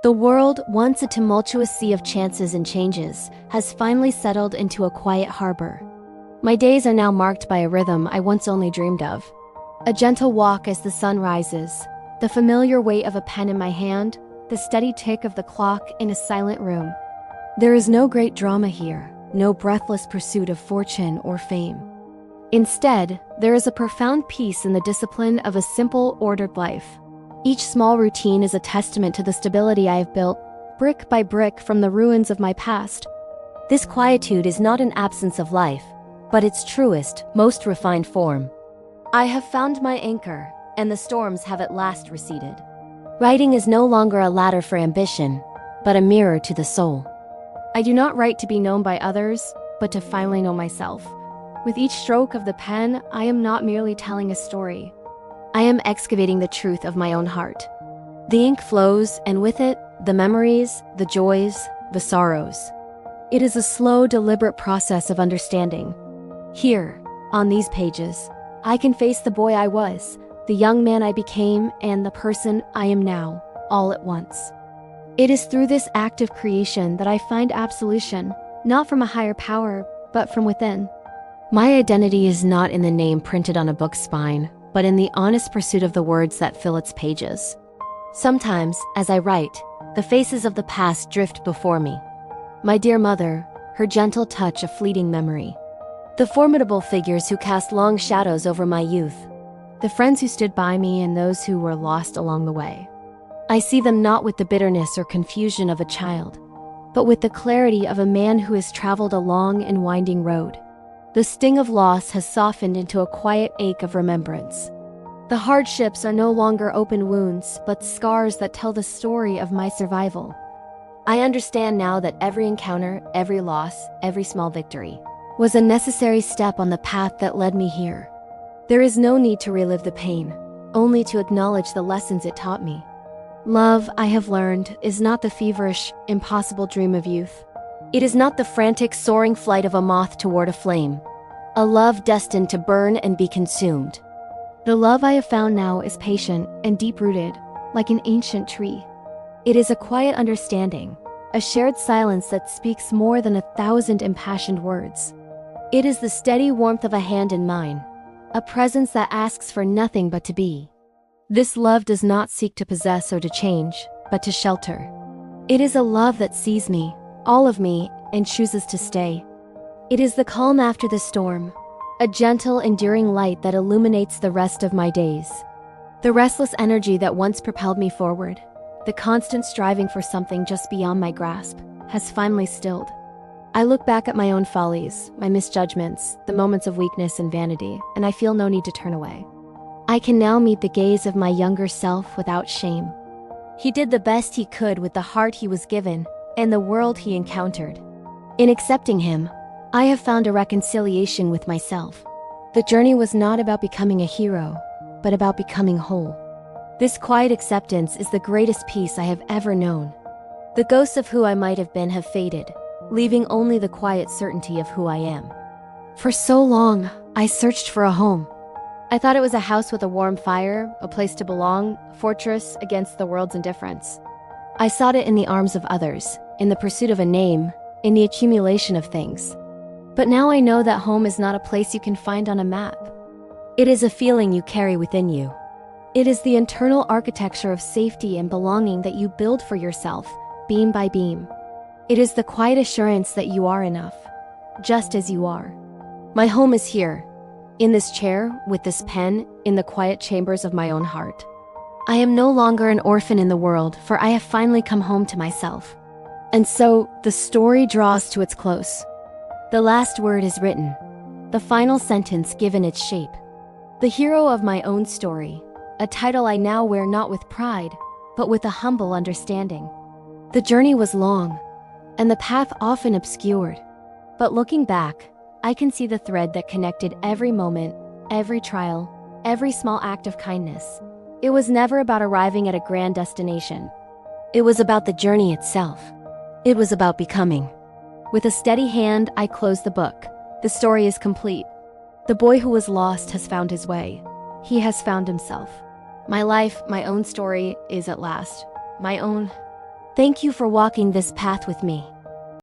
The world, once a tumultuous sea of chances and changes, has finally settled into a quiet harbor. My days are now marked by a rhythm I once only dreamed of. A gentle walk as the sun rises, the familiar weight of a pen in my hand, the steady tick of the clock in a silent room. There is no great drama here, no breathless pursuit of fortune or fame. Instead, there is a profound peace in the discipline of a simple, ordered life. Each small routine is a testament to the stability I have built, brick by brick from the ruins of my past. This quietude is not an absence of life, but its truest, most refined form. I have found my anchor, and the storms have at last receded. Writing is no longer a ladder for ambition, but a mirror to the soul. I do not write to be known by others, but to finally know myself. With each stroke of the pen, I am not merely telling a story. I am excavating the truth of my own heart. The ink flows, and with it, the memories, the joys, the sorrows. It is a slow, deliberate process of understanding. Here, on these pages, I can face the boy I was, the young man I became, and the person I am now, all at once. It is through this act of creation that I find absolution, not from a higher power, but from within. My identity is not in the name printed on a book's spine, but in the honest pursuit of the words that fill its pages. Sometimes, as I write, the faces of the past drift before me. My dear mother, her gentle touch a fleeting memory. The formidable figures who cast long shadows over my youth. The friends who stood by me and those who were lost along the way. I see them not with the bitterness or confusion of a child, but with the clarity of a man who has traveled a long and winding road. The sting of loss has softened into a quiet ache of remembrance. The hardships are no longer open wounds, but scars that tell the story of my survival. I understand now that every encounter, every loss, every small victory was a necessary step on the path that led me here. There is no need to relive the pain, only to acknowledge the lessons it taught me. Love, I have learned, is not the feverish, impossible dream of youth. It is not the frantic, soaring flight of a moth toward a flame. A love destined to burn and be consumed. The love I have found now is patient and deep-rooted, like an ancient tree. It is a quiet understanding, a shared silence that speaks more than 1,000 impassioned words. It is the steady warmth of a hand in mine, a presence that asks for nothing but to be. This love does not seek to possess or to change, but to shelter. It is a love that sees me, all of me, and chooses to stay. It is the calm after the storm, a gentle, enduring light that illuminates the rest of my days. The restless energy that once propelled me forward, the constant striving for something just beyond my grasp, has finally stilled. I look back at my own follies, my misjudgments, the moments of weakness and vanity, and I feel no need to turn away. I can now meet the gaze of my younger self without shame. He did the best he could with the heart he was given and the world he encountered. In accepting him, I have found a reconciliation with myself. The journey was not about becoming a hero, but about becoming whole. This quiet acceptance is the greatest peace I have ever known. The ghosts of who I might have been have faded, leaving only the quiet certainty of who I am. For so long, I searched for a home. I thought it was a house with a warm fire, a place to belong, a fortress against the world's indifference. I sought it in the arms of others, in the pursuit of a name, in the accumulation of things. But now I know that home is not a place you can find on a map. It is a feeling you carry within you. It is the internal architecture of safety and belonging that you build for yourself, beam by beam. It is the quiet assurance that you are enough, just as you are. My home is here, in this chair, with this pen, in the quiet chambers of my own heart. I am no longer an orphan in the world, for I have finally come home to myself. And so, the story draws to its close. The last word is written, the final sentence given its shape. The hero of my own story, a title I now wear not with pride, but with a humble understanding. The journey was long, and the path often obscured. But looking back, I can see the thread that connected every moment, every trial, every small act of kindness. It was never about arriving at a grand destination. It was about the journey itself. It was about becoming. With a steady hand, I closed the book. The story is complete. The boy who was lost has found his way. He has found himself. My life, my own story, is at last my own. Thank you for walking this path with me.